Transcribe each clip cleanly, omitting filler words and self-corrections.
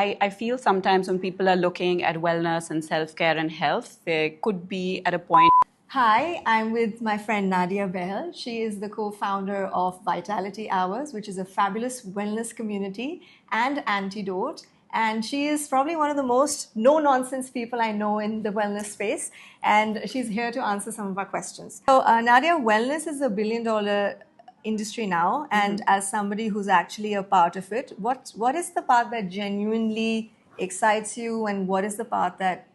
I feel sometimes when people are looking at wellness and self-care and health, they could be at a point. Hi, I'm with my friend Nadia Bahl. She is the co-founder of Vitality Hours, which is a fabulous wellness community and antidote. And she is probably one of the most no-nonsense people I know in the wellness space. And she's here to answer some of our questions. So, Nadia, wellness is a billion-dollar industry now. And as somebody who's actually a part of it, what is the part that genuinely excites you, and what is the part that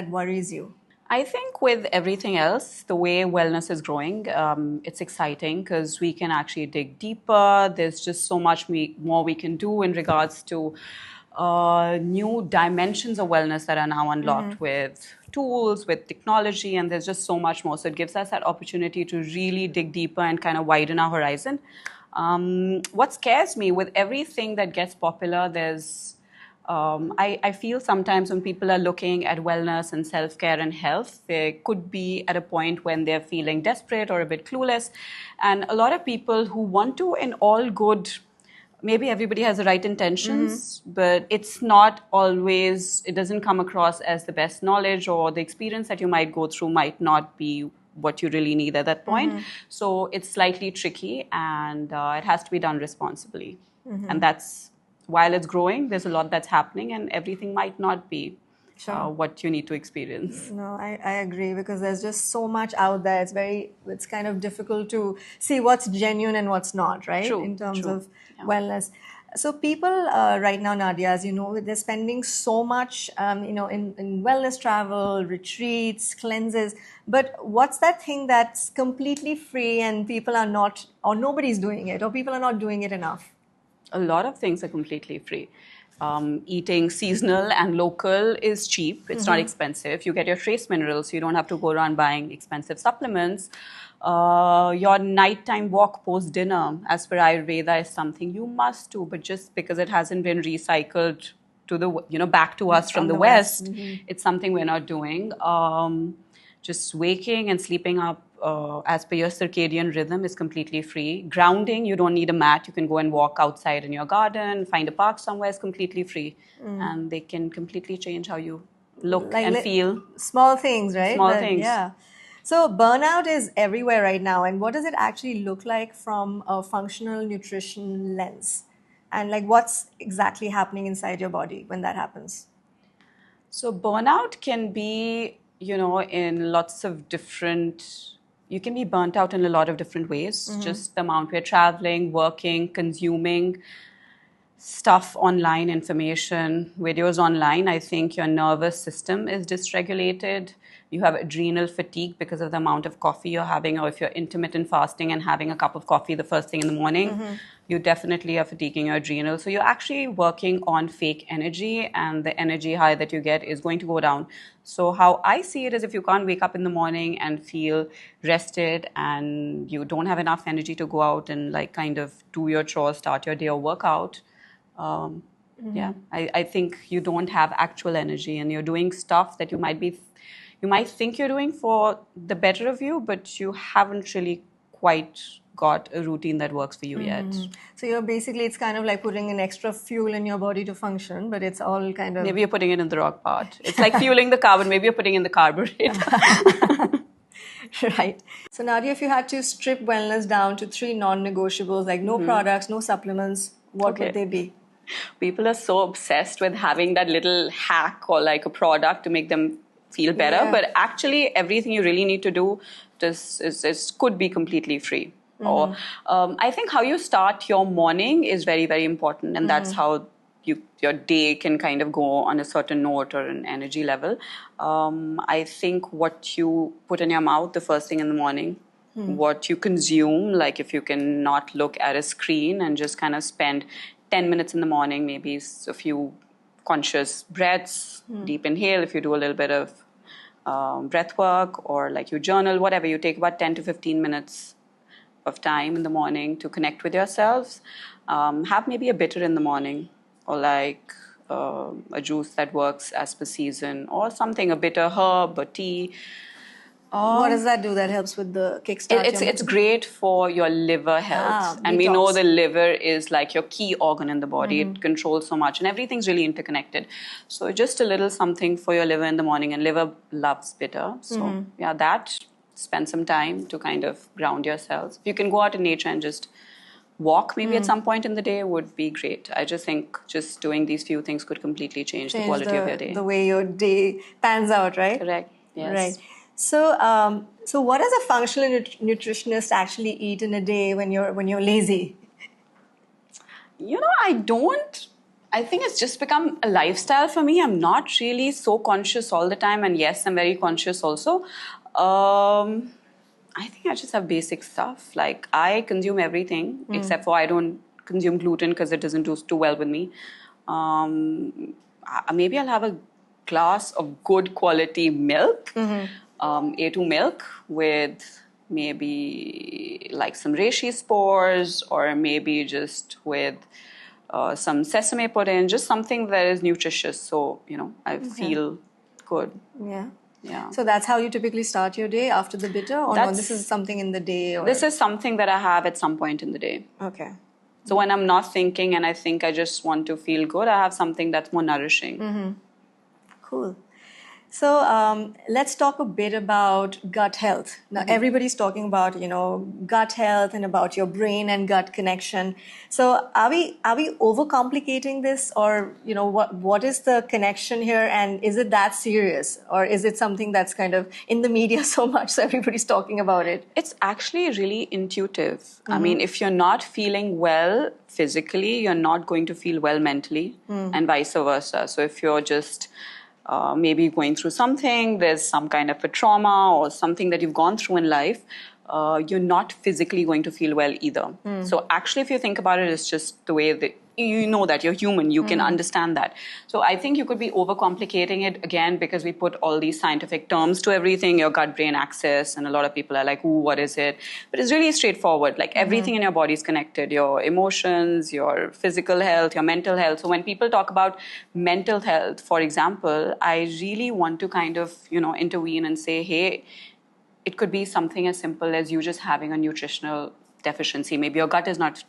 worries you? I think with everything else, the way wellness is growing, it's exciting because we can actually dig deeper. There's just so much more we can do in regards to new dimensions of wellness that are now unlocked with tools, with technology, and there's just so much more. So it gives us that opportunity to really dig deeper and kind of widen our horizon. What scares me with everything that gets popular, I feel sometimes when people are looking at wellness and self-care and health, they could be at a point when they're feeling desperate or a bit clueless. And a lot of people who want to, in all good, maybe everybody has the right intentions, but it's not always, it doesn't come across as the best knowledge, or the experience that you might go through might not be what you really need at that point. So it's slightly tricky, and it has to be done responsibly. And that's, while it's growing, there's a lot that's happening, and everything might not be what you need to experience. No, I agree, because there's just so much out there. It's kind of difficult to see what's genuine and what's not, right? True, in terms true. of wellness. So people right now, Nadia, as you know, they're spending so much, in wellness travel, retreats, cleanses. But what's that thing that's completely free and people are not, or nobody's doing it, or people are not doing it enough? A lot of things are completely free. Eating seasonal and local is cheap. It's not expensive. You get your trace minerals, so you don't have to go around buying expensive supplements. Your nighttime walk post dinner, as per Ayurveda, is something you must do. But just because it hasn't been recycled to the back to us from the West, it's something we're not doing. Just waking and sleeping up as per your circadian rhythm is completely free. Grounding, you don't need a mat. You can go and walk outside in your garden, find a park somewhere, is completely free. And they can completely change how you look and feel. Small things, right? Small things. Yeah. So burnout is everywhere right now. And what does it actually look like from a functional nutrition lens? And like what's exactly happening inside your body when that happens? So burnout can be, in lots of different, you can be burnt out in a lot of different ways. Just the amount we're traveling, working, consuming stuff online, information, videos online. I think your nervous system is dysregulated. You have adrenal fatigue because of the amount of coffee you're having, or if you're intermittent fasting and having a cup of coffee the first thing in the morning, you definitely are fatiguing your adrenal. So you're actually working on fake energy, and the energy high that you get is going to go down. So how I see it is, if you can't wake up in the morning and feel rested, and you don't have enough energy to go out and kind of do your chores, start your day or work out, I think you don't have actual energy, and you're doing stuff that you might think you're doing for the better of you, but you haven't really quite got a routine that works for you yet. So it's kind of like putting an extra fuel in your body to function, but it's all kind of... Maybe you're putting it in the wrong part. It's like fueling the car, but maybe you're putting in the carburetor. Right. So Nadia, if you had to strip wellness down to 3 non-negotiables, like no products, no supplements, what would they be? People are so obsessed with having that little hack or like a product to make them feel better, but actually everything you really need to do could be completely free. Or I think how you start your morning is very, very important, and that's how your day can kind of go on a certain note or an energy level. I think what you put in your mouth the first thing in the morning, what you consume, like if you can not look at a screen and just kind of spend 10 minutes in the morning, maybe a few conscious breaths, deep inhale, if you do a little bit of breath work, or like you journal, whatever, you take about 10 to 15 minutes of time in the morning to connect with yourselves. Have maybe a bitter in the morning, or like a juice that works as per season, or something, a bitter herb, a tea. What does that do that helps with the kickstart? It's great for your liver health. And we know the liver is like your key organ in the body. It controls so much and everything's really interconnected. So just a little something for your liver in the morning, and liver loves bitter. So yeah, that spend some time to kind of ground yourselves. If you can go out in nature and just walk maybe at some point in the day would be great. I just think just doing these few things could completely change the quality of your day. The way your day pans out, right? Correct. Yes. Right. So what does a functional nutritionist actually eat in a day when you're lazy? I don't. I think it's just become a lifestyle for me. I'm not really so conscious all the time, and yes, I'm very conscious also. I think I just have basic stuff. Like I consume everything except for I don't consume gluten because it doesn't do too well with me. Maybe I'll have a glass of good quality milk. A2 milk with maybe like some reishi spores, or maybe just with some sesame put in, just something that is nutritious. So, I feel good. Yeah. Yeah. So that's how you typically start your day after the bitter? Or no, this is something in the day? Or... This is something that I have at some point in the day. Okay. So when I'm not thinking and I think I just want to feel good, I have something that's more nourishing. Cool. So let's talk a bit about gut health. Now, everybody's talking about, gut health and about your brain and gut connection. So are we overcomplicating this, or, what is the connection here, and is it that serious, or is it something that's kind of in the media so much so everybody's talking about it? It's actually really intuitive. I mean, if you're not feeling well physically, you're not going to feel well mentally, and vice versa. So if you're just maybe going through something, there's some kind of a trauma or something that you've gone through in life, you're not physically going to feel well either. So actually, if you think about it, it's just the way that that you're human, you can understand that. So I think you could be overcomplicating it again because we put all these scientific terms to everything, your gut-brain axis, and a lot of people are like, ooh, what is it? But it's really straightforward. Like everything in your body is connected, your emotions, your physical health, your mental health. So when people talk about mental health, for example, I really want to kind of, intervene and say, hey, it could be something as simple as you just having a nutritional deficiency. Maybe your gut is not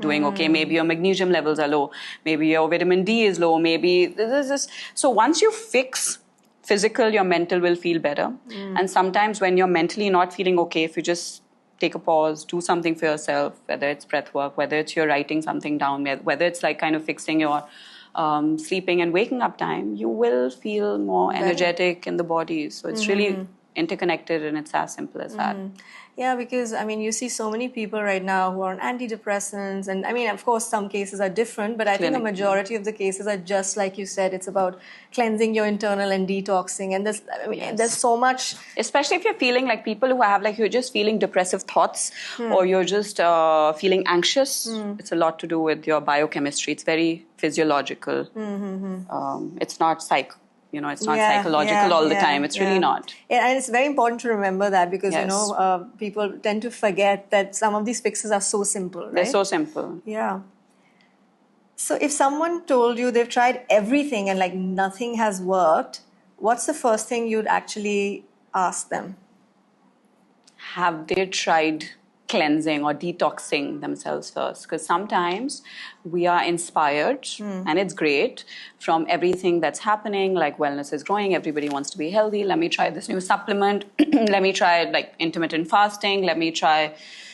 doing okay. Maybe your magnesium levels are low. Maybe your vitamin D is low. Maybe this. So once you fix physical, your mental will feel better. And sometimes when you're mentally not feeling okay, if you just take a pause, do something for yourself, whether it's breath work, whether it's you're writing something down, whether it's like kind of fixing your sleeping and waking up time, you will feel more energetic in the body. So it's really interconnected, and it's as simple as that. Yeah, because you see so many people right now who are on antidepressants, and of course some cases are different, but I think a majority of the cases are just like you said, it's about cleansing your internal and detoxing, and there's so much, especially if you're feeling like people who have like you're just feeling depressive thoughts or you're just feeling anxious. It's a lot to do with your biochemistry. It's very physiological. It's not it's not psychological all the time. It's really not. Yeah, and it's very important to remember that because, people tend to forget that some of these fixes are so simple, right? They're so simple. Yeah. So if someone told you they've tried everything and like nothing has worked, what's the first thing you'd actually ask them? Have they tried cleansing or detoxing themselves first? Because sometimes we are inspired, and it's great, from everything that's happening, like wellness is growing, everybody wants to be healthy, let me try this new supplement, let me try like intermittent fasting, let me try